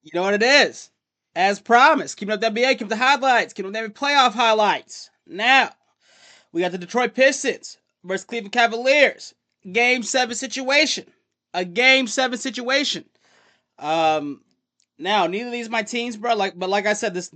You know what it is. As promised, keeping up the NBA, keeping the highlights, keeping up the NBA playoff highlights. Now, we got the Detroit Pistons versus Cleveland Cavaliers. Game 7 situation. A Game 7 situation. Now, neither of these are my teams, bro. But like I said, the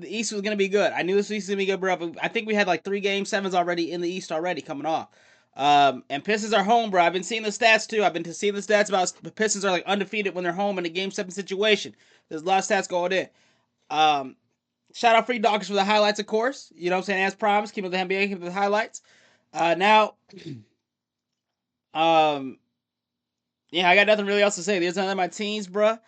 East was gonna be good. I knew this East was gonna be good, bro. But I think we had like 3 Game 7s already in the East already coming off. And Pistons are home, bro. I've been seeing the stats too. I've been seeing the stats about the Pistons are like undefeated when they're home in a Game 7 situation. There's a lot of stats going in. Shout out Free Dockers for the highlights, of course. You know what I'm saying? As promised, keep with the NBA, keep with the highlights. Now, yeah, I got nothing really else to say. These are none of my teams, bro.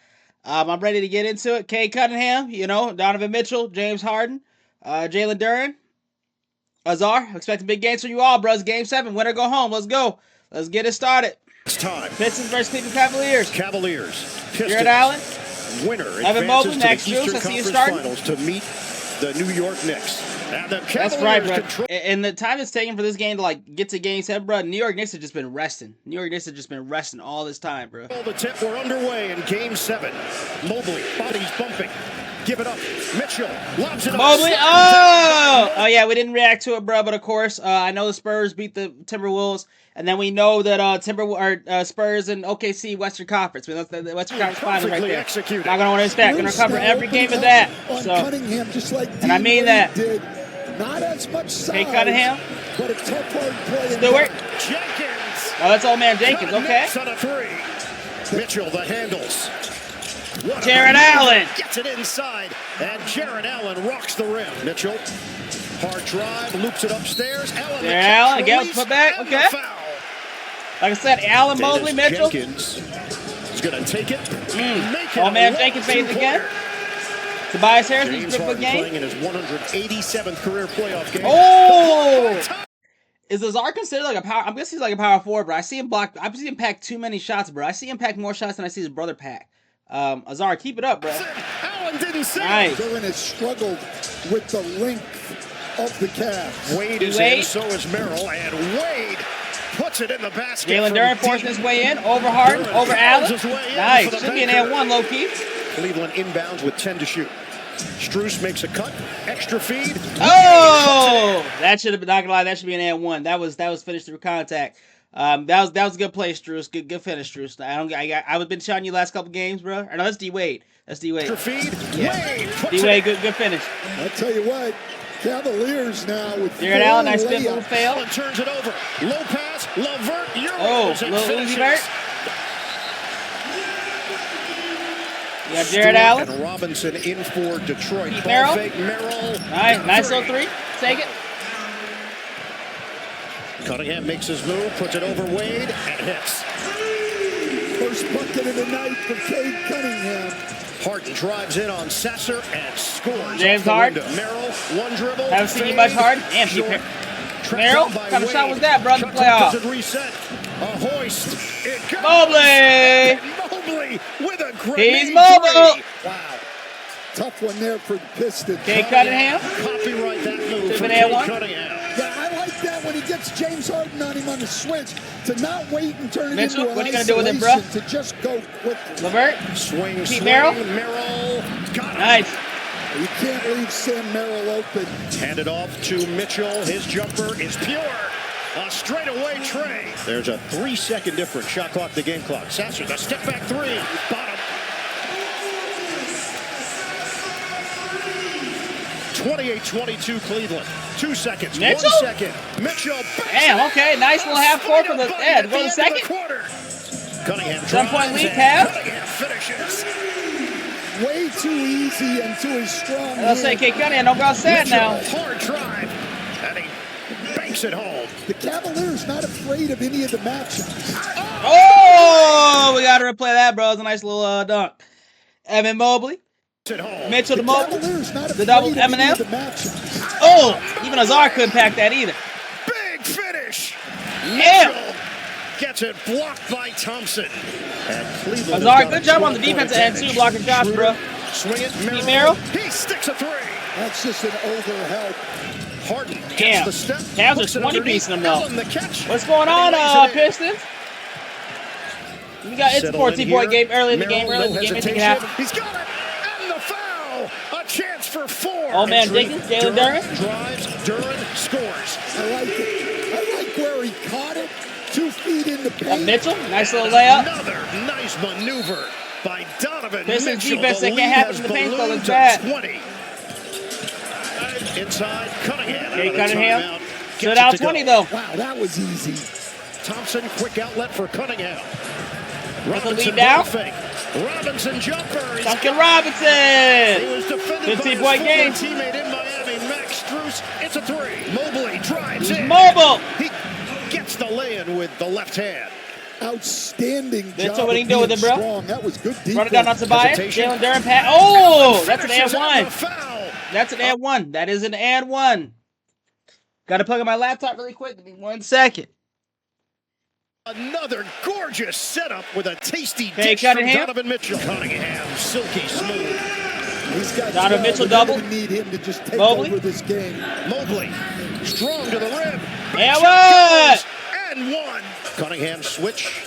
I'm ready to get into it. Cade Cunningham, you know, Donovan Mitchell, James Harden, Jalen Duren, Azar. Expecting big games from you all, bros. Game 7, win or go home. Let's go. Let's get it started. It's time. Pistons versus Cleveland Cavaliers. Pistons. Jared Allen. Winner Evan Mobley, advances Max to the Strus. Eastern I see you Conference starting. Finals to meet the New York Knicks. And the That's right, Cavaliers bro. control And the time it's taken for this game to like get to Game 7, bro. New York Knicks have just been resting. New York Knicks have just been resting all this time, bro. the tip. We're underway in Game 7. Mobley, bodies bumping. Give it up. Mitchell lobs it up. Mobley. Oh yeah, we didn't react to it, bro. But of course, I know the Spurs beat the Timberwolves, and then we know that Spurs and OKC Western Conference. I mean, that's the Western Conference Finals right there. Executed. Not gonna want to stack. Gonna cover every game of that. So, Cunningham, just like and I mean that. did. Not as much size, Cade Cunningham. but a tough hard play. Stewart. Jenkins. Oh, that's old man Jenkins. Okay. Knicks on a 3. Mitchell, the handles. Jared Allen. Gets it inside, and Jared Allen rocks the rim. Mitchell, hard drive, loops it upstairs. Allen, Jared Allen, again, put back. Okay. Like I said, Allen, Mobley, Mitchell. Jenkins is going to take it. Make it Old man a Jenkins long fades again. two-pointer. Tobias Harris, he's James a good Harden game. playing in his 187th career playoff game. Oh! Is Azar considered like a power? I'm guessing he's like a power forward, bro. I see him pack too many shots, bro. I see him pack more shots than I see his brother pack. Azar, keep it up, bro. Allen didn't say. Nice. Duren has struggled with the length of the Cavs. Wade is in, so is Merrill, and Wade puts it in the basket. Jalen from Duren deep. forcing his way in, over Harden, over Allen. Nice. Should be an and-1, low-key. Cleveland inbounds with 10 to shoot. Strus makes a cut, extra feed. Oh! That should have been, not gonna lie, that should be an and-1. That was finished through contact. That was a good play, Strus. Good finish, Strus. I've been shouting you last couple games, bro. Or no, that's D Wade. That's D Wade. Extra feed. Yeah. Wade puts D Wade, it. good finish. I'll tell you what, Cavaliers now with Jared Allen, nice spin move layups. fail. Allen turns it over. Low pass. Levert. Oh, Lil Uzi Vert. You got Jared Allen. And Robinson in for Detroit. Pete Merrill. Merrill. Nice little 3. Take it. Cunningham makes his move, puts it over Wade, and hits. First bucket of the night for Cade Cunningham. Harden drives in on Sasser and scores. James off the Harden. window. Merrill, one dribble. Haven't seen you much Harden. And Pete Short. Merrill, Trapped what kind of by shot Wade. was that, bro, in the Shot clock playoff? doesn't reset. A hoist. It goes. Mobley. Mobley with a great He's mobile. Wow. Tough one there for the Pistons. Cade Cunningham. Copyright that move Should've from been Cade A1. Cunningham. Yeah, I like that when he gets James Harden on him on the switch, to not wait and turn it Mitchell, into an what are you gonna do with it, bro? isolation, to just go quickly. Levert. Swing. Merrill. Merrill. Got it. Nice. You can't leave Sam Merrill open. Handed off to Mitchell. His jumper is pure. A straightaway tray. There's a 3-second difference. Shot clock to game clock. Sasser, the step back 3. Bottom. 28-22 Cleveland. 2 seconds. Mitchell? 1 second. Mitchell. Damn, okay. Nice little half court for the Ed. Go to the second. Cunningham 7-point drives lead, and Cavs. Cunningham finishes. Way too easy and to his strong Let's say hand. Cade Cunningham don't go outside now. Mitchell, hard drive. And he banks it home. The Cavaliers not afraid of any of the matchups. Oh, we got to replay that, bro. It's a nice little dunk. Evan Mobley. It home. Mitchell to Mobley. Cavaliers not The double afraid of any Eminem. of the matchups. Oh, even Azar couldn't pack that either. Big finish. Yeah. Mitchell gets it blocked by Thompson. And Cleveland Azar, good job on the defensive end, too, blocking shots, bro. Swing it, Merrill. Merrill. He sticks a 3. That's just an overhelp. Harden gets Damn. the step. Cavs are puts it 20 underneath. piecing them, though. Allen the catch. What's going And he on, lays it in. Pistons? We got it's a 14-point game early in the game. Early in the game, anything can happen. He's got it, and the foul. A chance for 4. Oh man, Jenkins, Jalen Duren drives. Duren scores. I like it. I like where he caught it. 2 feet in the paint. Mitchell, nice little layup. Another nice maneuver by Donovan Pistons Mitchell. defense that The can't lead happen has in the paint, though, ballooned looks to bad. 20. Inside, Cunningham. Okay, Out of the Cunningham. timeout. Stood Gets out it to 20 go. though. Wow, that was easy. Thompson, quick outlet for Cunningham. With the Robinson lead down. ball fake. Robinson jumper. He's Duncan He Robinson. was defended 15-point by his game. former teammate in Miami, Max Strus. It's a 3. Mobley drives He's in. mobile. He gets the lay-in with the left hand. Outstanding That's job what he of can do with being it, bro. strong. That was good defense. Run it down on Tobias. Hesitation. Jalen Duren pat. Oh, that's an and Finishes on one. the foul. That's an and one. That is an and one. Got to plug in my laptop really quick. Give me 1 second. Another gorgeous setup with a tasty Hey, dish from Cunningham. Donovan Mitchell. Cunningham, silky smooth. He's got Donovan 12. Mitchell We double. don't even need him to just take Mobley. over this game. Mobley, strong to the rim. And Shot what? goes, and 1. Cunningham switch.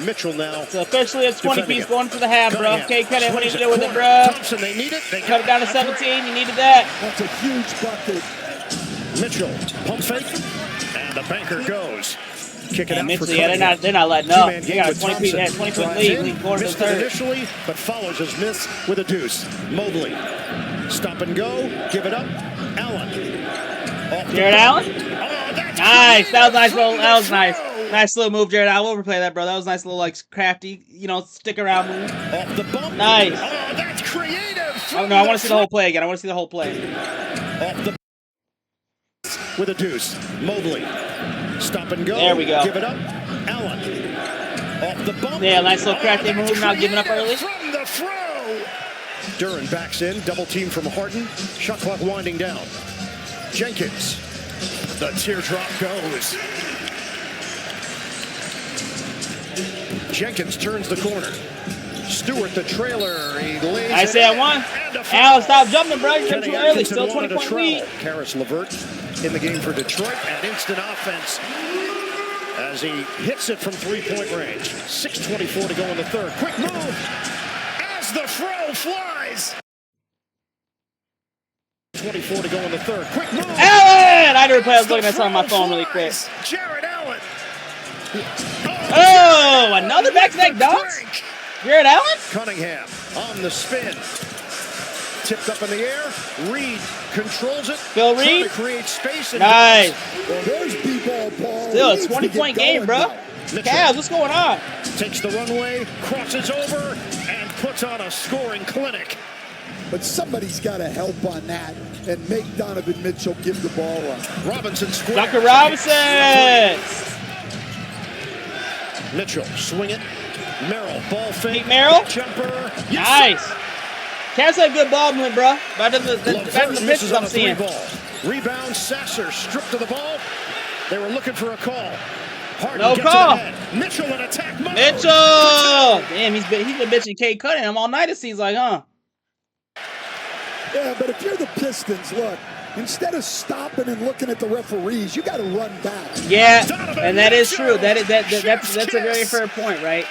Mitchell now. It's officially a 20 defending piece it. going for the half, bro. Cunningham Okay, Cunningham, what do you swings do with it, corner. bro? Thompson, they need it. They Cut it down to a 17. You needed that. That's a huge bucket. three. Mitchell, pump fake, and the banker goes. Kick it And out Mitchell, for yeah, Cunningham. they're not letting up. Two-man They game got a with 20 Thompson. point Drives lead. in, Lead quarter to missed it third. initially, but follows his miss with a deuce. Mobley, stop and go, give it up. Allen. Off the Jared ball. Allen? Oh, that's Nice. That was nice, bro. from the That was nice. throw. Nice little move, Jared. I will replay that, bro. That was a nice little, like, crafty, stick around move. Off the bump. Nice. Oh, that's creative. Oh, no, I want to see the whole play again. I want to see the whole play. Off the with a deuce. Mobley. Stop and go. There we go. Give it up. Allen. Off the bump. Yeah, nice little crafty that's move, not giving up creative early. From the throw. Duren backs in. Double team from Harden. Shot clock winding down. Jenkins. The teardrop goes. Jenkins turns the corner. Stewart, the trailer. He lays I it say I in. won. And a foul. Al, stop jumping, bro. You're Kenny too early. Atkinson Still wanted 20 a point travel. lead. Karis LeVert in the game for Detroit. An instant offense as he hits it from 3-point range. 6:24 to go in the third. Quick move as the throw flies. 24 to go in the third. Quick move. Allen! I didn't replay. I was The looking at something on my throw phone really quick. flies. Jared Allen. Oh, another back-to-back dunks? Crank. Jared Allen? Cunningham on the spin. Tipped up in the air. Reed controls it. Phil Trying Reed? to create space. And Nice. Well, there's B-ball, Paul. Still, He it's needs to get 20-point game, going bro. now. Mitchell Cavs, what's going on? takes the runway, crosses over, and puts on a scoring clinic. But somebody's got to help on that and make Donovan Mitchell give the ball up. Robinson squares. Dr. Robinson! Mitchell, swing it. Merrill, ball fake. Pete Merrill? Jumper. Nice. Cavs had good ball movement, bro. Better than the LeVert misses pitches on I'm a seeing. three-ball. Rebound, Sasser stripped to the ball. They were looking for a call. Harden No gets call. it ahead. Mitchell in attack mode. Mitchell! Damn, he's been bitching Kate Cunningham all night, it seems like, huh? Yeah, but if you're the Pistons, look, instead of stopping and looking at the referees, you got to run back. Yeah, Donovan and that is Mitchell. true. That's Chef's a very kiss. fair point, right?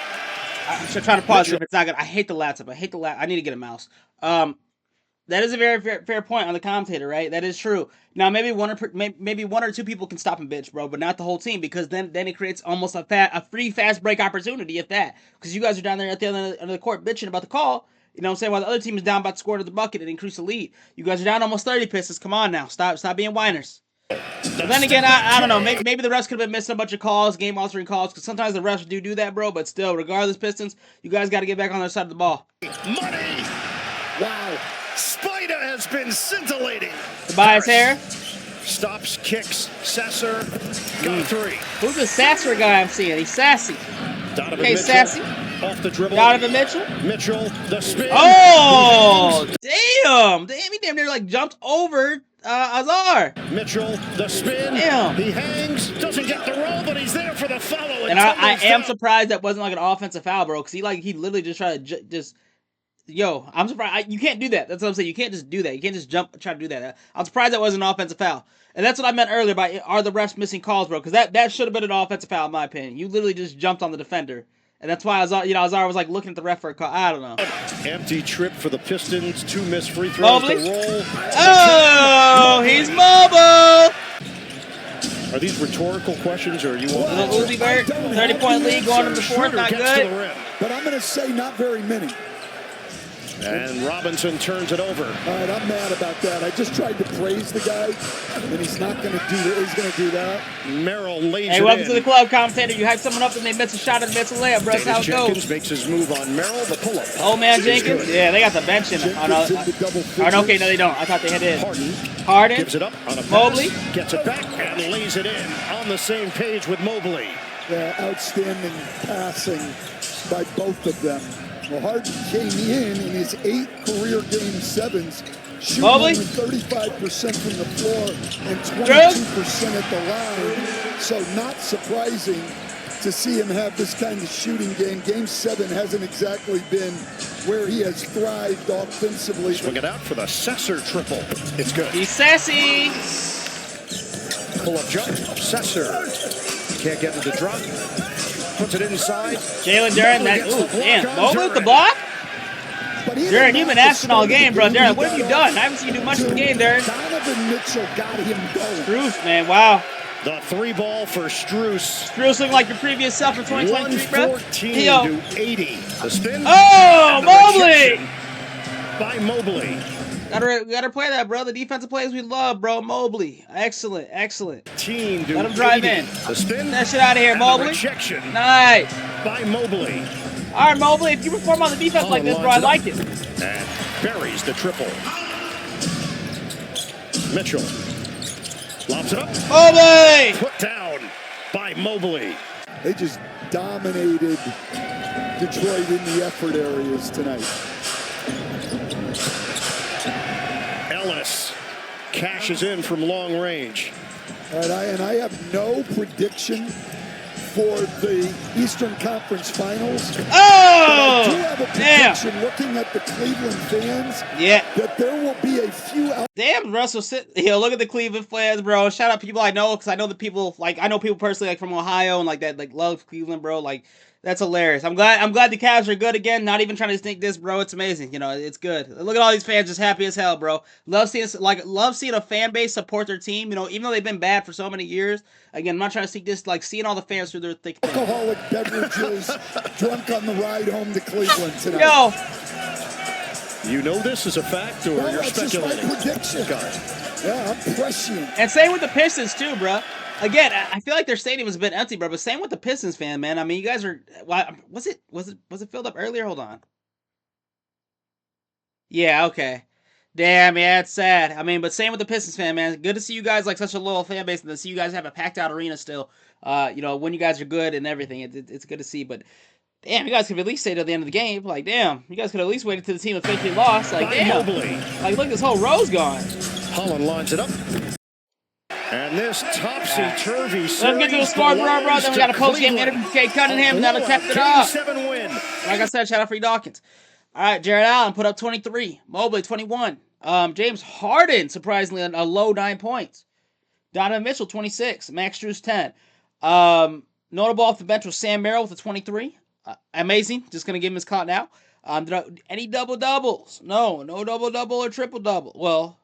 I'm just trying to pause it Mitchell. if it's not good. I hate the laptop. I need to get a mouse. That is a very fair point on the commentator, right? That is true. Now maybe one or two people can stop and bitch, bro, but not the whole team, because then it creates almost a free fast break opportunity, if that. Because you guys are down there at the other end of the court bitching about the call. You know what I'm saying? While the other team is down about to score to the bucket and increase the lead. You guys are down almost 30 Pistons. Come on now. Stop being whiners. But then again, I don't know. Maybe the refs could have been missing a bunch of calls, game altering calls, because sometimes the refs do that, bro. But still, regardless, Pistons, you guys got to get back on their side of the ball. Money. Wow. Spida has been scintillating. Tobias Harris. Stops, kicks, Sasser, got a three. Who's the Sasser guy I'm seeing? He's sassy. Donovan Okay, Mitchell sassy. off the dribble. Donovan Mitchell. Mitchell, the spin. Oh, damn. He damn near like jumped over Azar. Mitchell, the spin. Damn. He hangs, doesn't get the roll, but he's there for the follow. And I tumbles am down. surprised that wasn't like an offensive foul, bro, because he literally just tried to just. Yo, I'm surprised. You can't do that. That's what I'm saying. You can't just do that. You can't just jump try to do that. I'm surprised that wasn't an offensive foul. And that's what I meant earlier by are the refs missing calls, bro? Because that should have been an offensive foul, in my opinion. You literally just jumped on the defender And that's why I was, I was always like looking at the ref for a call. I don't know. Empty trip for the Pistons. 2 missed free throws Mobley. to roll. Oh, he's mobile. Are these rhetorical questions, or are you want Little Uzi Vert, 30-point lead going into the fourth, not good. But I'm going to say not very many. And Robinson turns it over. All right, I'm mad about that. I just tried to praise the guy, and he's not going to do that. He's going to do that. Merrill lays Hey, it welcome in. to the club, commentator. You hype someone up and they miss a shot and miss a layup, bro. That's how it Jenkins goes. makes his move on Merrill, the pull-up. Oh, man, Jenkins? Yeah, they got the bench in. Jenkins into double figures. Okay, no, they don't. I thought they had it. Harden gives it up on a pass, Mobley. gets it back, and lays it in. On the same page with Mobley. Yeah, outstanding passing by both of them. Well, Harden came in his 8 career Game 7s, shooting only 35% from the floor and 22% at the line. So not surprising to see him have this kind of shooting game. Game 7 hasn't exactly been where he has thrived offensively. Swing it out for the Sesser triple. It's good. He's sassy. Pull-up jump. Sesser can't get to the drop. Puts it inside. Jalen Duren, damn, Mobley with the block? Duren, you've been asking all game, bro. Duren, what have you done? I haven't seen you do much in the game, Duren. Donovan Mitchell got him going. Strus, man, wow. The 3 ball for Strus. Strus looking like your previous self in 2023, bro. 114 to 80. The spin. Oh, Mobley! By Mobley. Gotta play that, bro. The defensive plays we love, bro. Mobley. Excellent, excellent. Team Let him drive 80. in. The spin. Get that shit out of here, Mobley. Rejection. Nice. By Mobley. All right, Mobley, if you perform on the defense like this, bro, I like it. And buries the triple. Mitchell. Lobs it up. Mobley! Put down by Mobley. They just dominated Detroit in the effort areas tonight. Ellis cashes in from long range. All right, I have no prediction for the Eastern Conference Finals. Oh! But I do have a prediction looking at the Cleveland fans. Yeah. That there will be a few out. Damn, Russell, look at the Cleveland fans, bro. Shout out people I know, because I know the people, like, I know people personally, like, from Ohio and, like, that, like, love Cleveland, bro. Like, that's hilarious. I'm glad the Cavs are good again. Not even trying to sneak this, bro. It's amazing. You know, it's good. Look at all these fans just happy as hell, bro. Love seeing a fan base support their team. You know, even though they've been bad for so many years. Again, I'm not trying to sneak this. Like, seeing all the fans through their thick skin. Alcoholic beverages, drunk on the ride home to Cleveland tonight. Yo. You know this is a fact, or you're speculating? Just my prediction. Yeah, I'm prescient. And same with the Pistons too, bro. Again, I feel like their stadium has been empty, bro. But same with the Pistons fan, man. I mean, you guys are. Was it filled up earlier? Hold on. Yeah. Okay. Damn. Yeah, it's sad. I mean, but same with the Pistons fan, man. Good to see you guys like such a loyal fan base, and to see you guys have a packed out arena still. You know, when you guys are good and everything, it's good to see. But damn, you guys could at least stay till the end of the game. Like, damn, you guys could at least wait until the team officially lost. Like, damn. Like, look, this whole row's gone. Holland lines it up. And this topsy-turvy series. Let's get to the score, bro. Then we got a post-game interview from Kate Cunningham, and that'll cap it up. 7 win. Like I said, shout out for Dawkins. All right, Jared Allen put up 23. Mobley, 21. James Harden, surprisingly, a low 9 points. Donovan Mitchell, 26. Max Strus, 10. Notable off the bench was Sam Merrill with a 23. Amazing. Just going to give him his call now. Any double-doubles? No double-double or triple-double. Well,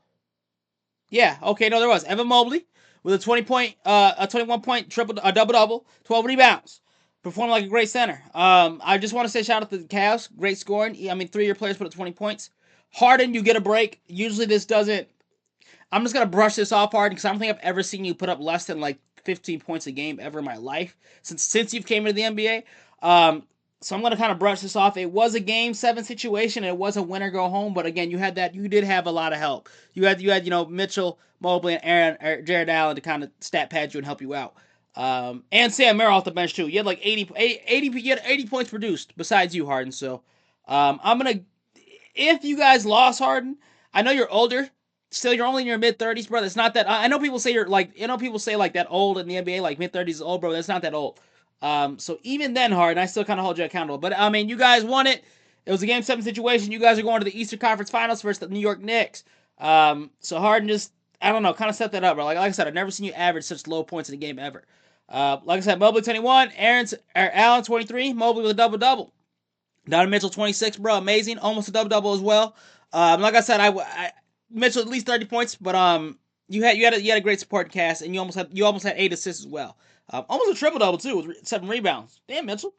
yeah. Okay, no, there was. Evan Mobley with a 21-point double-double, 12 rebounds. Performed like a great center. I just want to say shout out to the Cavs. Great scoring. I mean, 3 of your players put up 20 points. Harden, you get a break. Usually this doesn't. I'm just going to brush this off, Harden, because I don't think I've ever seen you put up less than like 15 points a game ever in my life since you've came into the NBA. So I'm going to kind of brush this off. It was a Game 7 situation. And it was a win or go home. But again, you did have a lot of help. You had Mitchell, Mobley, and Jared Allen to kind of stat pad you and help you out. And Sam Merrill off the bench too. You had like 80 points produced besides you, Harden. So if you guys lost, Harden, I know you're older. Still, you're only in your mid-30s, bro. That's not that. I know people say people say like that old in the NBA, like mid-30s is old, bro. That's not that old. So even then, Harden, I still kind of hold you accountable. But I mean, you guys won it. It was a Game 7 situation. You guys are going to the Eastern Conference Finals versus the New York Knicks. So Harden just, I don't know, kind of set that up, bro. Like I said, I've never seen you average such low points in a game ever. Like I said, Mobley 21, Allen 23, Mobley with a double-double. Donovan Mitchell 26, bro, amazing, almost a double-double as well. Like I said, Mitchell at least 30 points, but you had a great supporting cast, and you almost had 8 assists as well. Almost a triple-double too with 7 rebounds. Damn, Mitchell.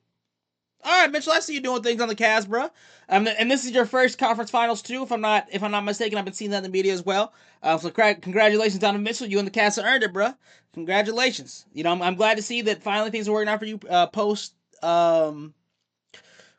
All right, Mitchell, I see you doing things on the Cavs, bro. And this is your first conference finals too, if I'm not mistaken. I've been seeing that in the media as well. So congratulations, Donovan Mitchell. You and the Cavs have earned it, bro. Congratulations. You know, I'm glad to see that finally things are working out for you.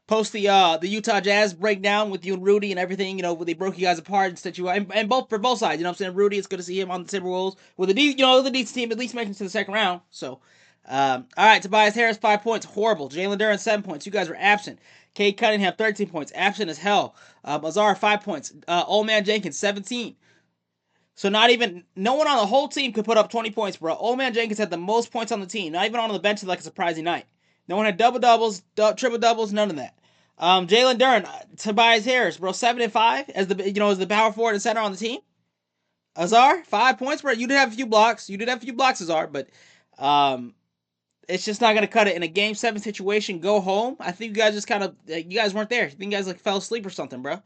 Post the Utah Jazz breakdown with you and Rudy and everything. You know, they broke you guys apart and set you up, and both for both sides. You know what I'm saying? Rudy, it's good to see him on the Timberwolves with the decent team, at least making it to the second round. So. All right, Tobias Harris, 5 points. Horrible. Jalen Duren, 7 points. You guys were absent. Cade Cunningham, 13 points. Absent as hell. Azar, 5 points. Old Man Jenkins, 17. So no one on the whole team could put up 20 points, bro. Old Man Jenkins had the most points on the team. Not even on the bench like a surprising night. No one had double-doubles, triple-doubles, none of that. Jalen Duren, Tobias Harris, bro, 7 and 5 as the power forward and center on the team. Azar, 5 points, bro. You did have a few blocks. Azar, but it's just not going to cut it in a Game 7 situation. Go home. I think you guys just kind of, you guys weren't there. I think you guys fell asleep or something, bro.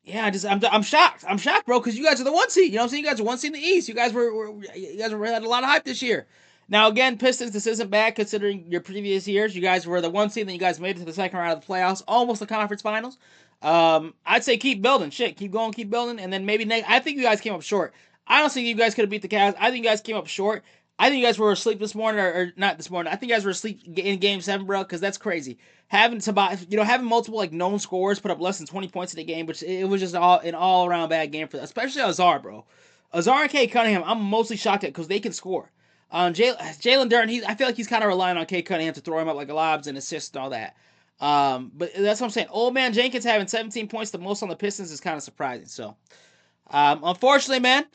Yeah, I'm shocked. I'm shocked, bro, because you guys are the 1 seed. You know what I'm saying? You guys are 1 seed in the East. You guys had a lot of hype this year. Now, again, Pistons, this isn't bad considering your previous years. You guys were the 1 seed, then you guys made it to the second round of the playoffs, almost the conference finals. I'd say keep building. Shit, keep going, keep building, and then maybe I think you guys came up short. I don't think you guys could have beat the Cavs. I think you guys came up short. I think you guys were asleep this morning, or not this morning. I think you guys were asleep in Game 7, bro, because that's crazy. Having multiple known scorers put up less than 20 points in the game, which it was just an all around bad game for them, especially Azar, bro. Azar and Cade Cunningham, I'm mostly shocked at because they can score. Jalen Duren, I feel like he's kind of relying on Cade Cunningham to throw him up like lobs and assists and all that. But that's what I'm saying. Old Man Jenkins having 17 points, the most on the Pistons, is kind of surprising. So, unfortunately, man,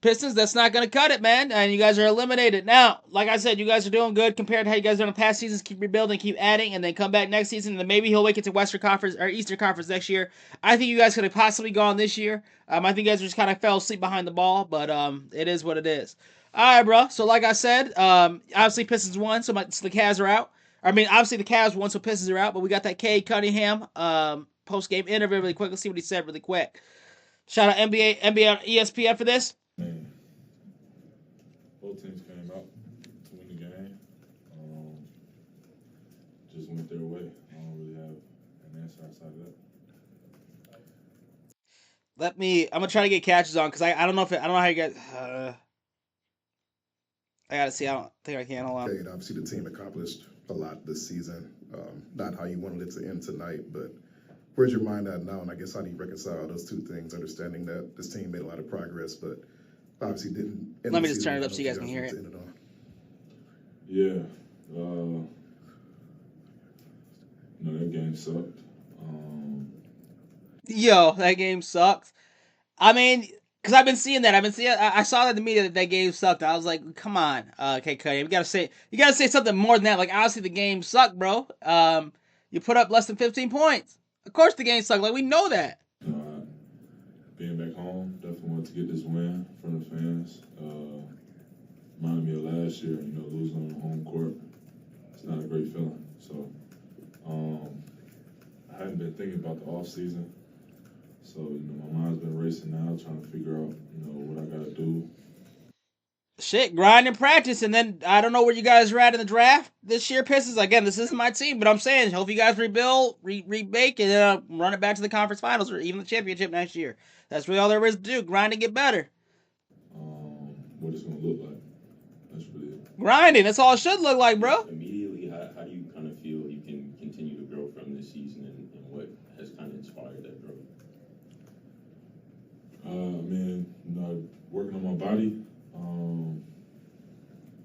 Pistons, that's not going to cut it, man. And you guys are eliminated. Now, like I said, you guys are doing good compared to how you guys done in past seasons. Keep rebuilding, keep adding, and then come back next season. And then maybe he'll make it to Western Conference or Eastern Conference next year. I think you guys could have possibly gone this year. I think you guys just kind of fell asleep behind the ball, but it is what it is. All right, bro. So, like I said, obviously Pistons won, so the Cavs are out. I mean, obviously the Cavs won, so Pistons are out. But we got that Cade Cunningham post-game interview really quick. Let's see what he said really quick. Shout out NBA on ESPN for this. Both teams came out to win the game. Just went their way. I don't really have an answer outside of that. I'm gonna try to get catches on because I don't know how you guys. I gotta see. I don't think I can. Hold on. Okay, obviously the team accomplished a lot this season. Not how you wanted it to end tonight, but where's your mind at now? And I guess how do you reconcile those two things? Understanding that this team made a lot of progress, but obviously didn't. Let me just turn it up so you guys can hear it. Yeah. That game sucked. Yo, that game sucked. I mean, because I've been seeing that. I saw that in the media that game sucked. I was like, come on, okay, Cody, you gotta say something more than that. Like, obviously the game sucked, bro. You put up less than 15 points. Of course the game sucked. Like, we know that. Being back home, definitely wanted to get this win from the fans. Reminded me of last year, losing on the home court. It's not a great feeling. So, I hadn't been thinking about the off season. So, my mind's been racing now, trying to figure out, what I gotta do. Shit, grind and practice, and then I don't know where you guys are at in the draft this year, Pistons. Again, this isn't my team, but I'm saying, hope you guys rebuild, rebake, and run it back to the conference finals or even the championship next year. That's really all there is to do. Grind and get better. What it's gonna look like. That's really it. Grinding. That's all it should look like, bro. Immediately, how do you kind of feel you can continue to grow from this season, and what has kind of inspired that growth? Working on my body,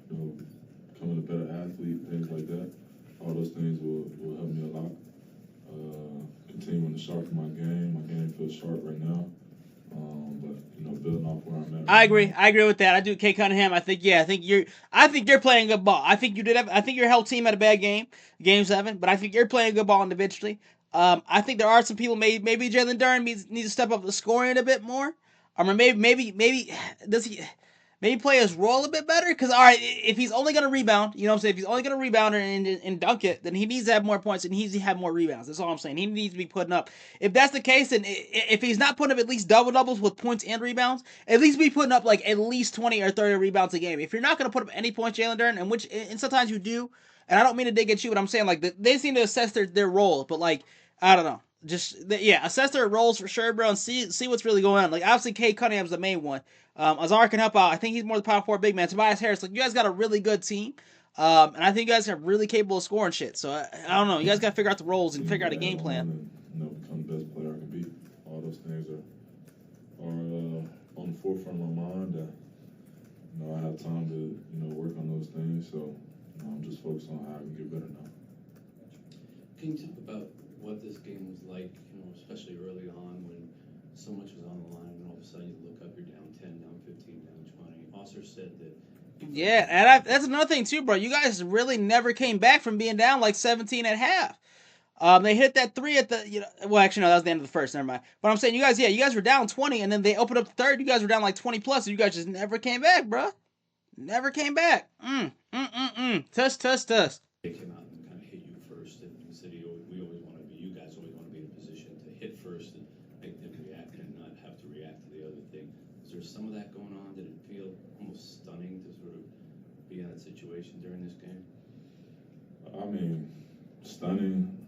becoming a better athlete, things like that. All those things will help me a lot. Continuing to sharpen my game. My game feels sharp right now. But building off where I'm at. I agree with that. I do. Cade Cunningham. I think you're playing good ball. I think your whole team had a bad game 7, but I think you're playing good ball individually. I think there are some people. Maybe Jalen Duren needs to step up the scoring a bit more. Or maybe does he? maybe play his role a bit better. Because, all right, if he's only going to rebound, you know what I'm saying? If he's only going to rebound and dunk it, then he needs to have more points and he needs to have more rebounds. That's all I'm saying. He needs to be putting up. If that's the case, then if he's not putting up at least double-doubles with points and rebounds, at least be putting up like at least 20 or 30 rebounds a game. If you're not going to put up any points, Jalen Duren, and sometimes you do, and I don't mean to dig at you, but I'm saying like they seem to assess their role, but like I don't know, assess their roles for sure, bro, and see what's really going on. Like obviously, Cade Cunningham's the main one. Azar can help out. I think he's more the power forward big man. Tobias Harris, like you guys got a really good team, and I think you guys are really capable of scoring shit. So I don't know, you guys got to figure out the roles and figure out a game plan. Become the best player I can be. All those things are on the forefront of my mind. That I have time to work on those things. So I'm just focused on how I can get better now. Can you talk about what this game was like, especially early on when so much was on the line, and all of a sudden you look up, you're down 10, down 15, down 20. Osser said that. Yeah, and that's another thing too, bro. You guys really never came back from being down like 17 at half. They hit that three at the, well, actually, no, that was the end of the first. Never mind. But I'm saying, you guys were down 20, and then they opened up the third. You guys were down like 20 plus, and you guys just never came back, bro. Never came back. Tuss. They came out and kind of hit you first, and you said we always want to be, you guys always want to be in a position to hit first and make them react and not have to react to the other thing. Is there some of that going on? Did it feel almost stunning to sort of be in that situation during this game? I mean, stunning.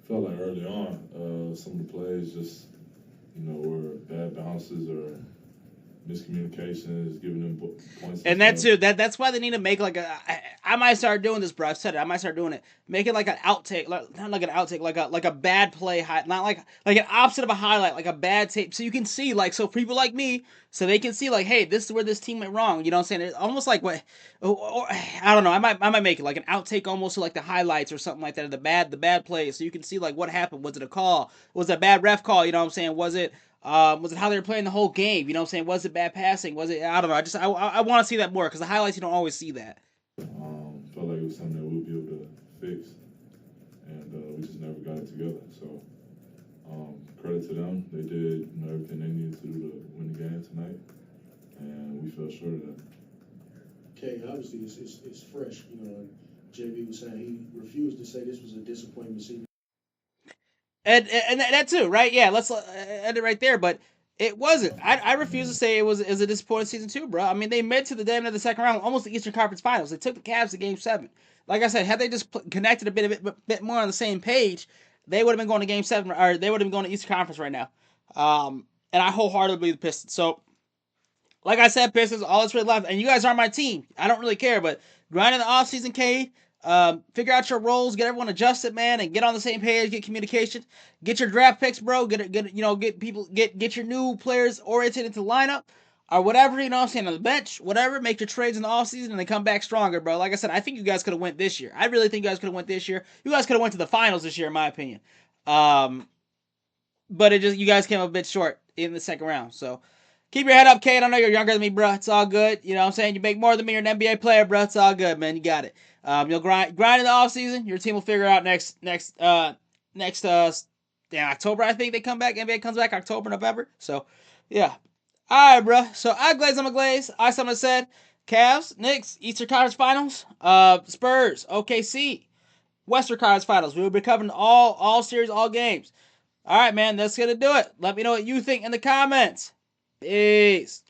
Felt like early on, some of the plays just, were bad bounces or miscommunications, giving them points. And that's it. That's why they need to make like I might start doing this, bro. I've said it. I might start doing it. Make it like an outtake, not like an outtake, like a bad play, not like an opposite of a highlight, like a bad tape, so you can see so people like me, so they can see hey, this is where this team went wrong. You know what I'm saying? It's almost like what, or I don't know. I might make it like an outtake, almost to like the highlights or something like that, the bad plays, so you can see what happened. Was it a call? Was it a bad ref call? You know what I'm saying? Was it how they were playing the whole game? You know what I'm saying? Was it bad passing? Was it, I don't know. I want to see that more because the highlights, you don't always see that. Felt like it was something that we'll be able to fix, and we just never got it together. So credit to them. They did everything they needed to do to win the game tonight, and we fell short of that. Okay, obviously it's fresh. JB was saying he refused to say this was a disappointment season. And that too, right? Yeah, let's end it right there. But it wasn't. I refuse to say it was a disappointing season too, bro. I mean, they made to the damn end of the second round, almost the Eastern Conference Finals. They took the Cavs to Game 7. Like I said, had they just connected a bit more on the same page, they would have been going to Game 7, or they would have been going to Eastern Conference right now. And I wholeheartedly believe the Pistons. So, like I said, Pistons, all that's really left. And you guys are my team. I don't really care, but grind in the offseason, Cade. Figure out your roles, get everyone adjusted, man, and get on the same page, get communication, get your draft picks, bro, get your new players oriented into the lineup, or whatever, you know what I'm saying, on the bench, whatever, make your trades in the offseason and then come back stronger, bro. Like I said, I think you guys could have went this year. I really think you guys could have went this year. You guys could have went to the finals this year, in my opinion. But you guys came up a bit short in the second round, so keep your head up, Kate. I know you're younger than me, bro. It's all good. You know what I'm saying? You make more than me. You're an NBA player, bro. It's all good, man. You got it. You'll grind in the offseason. Your team will figure out next October, I think they come back. NBA comes back October, November. So, yeah. All right, bro. So, I glaze, I'm a glaze. I someone said Cavs, Knicks, Eastern Conference Finals, Spurs, OKC, Western Conference Finals. We will be covering all series, all games. All right, man. That's going to do it. Let me know what you think in the comments. Peace.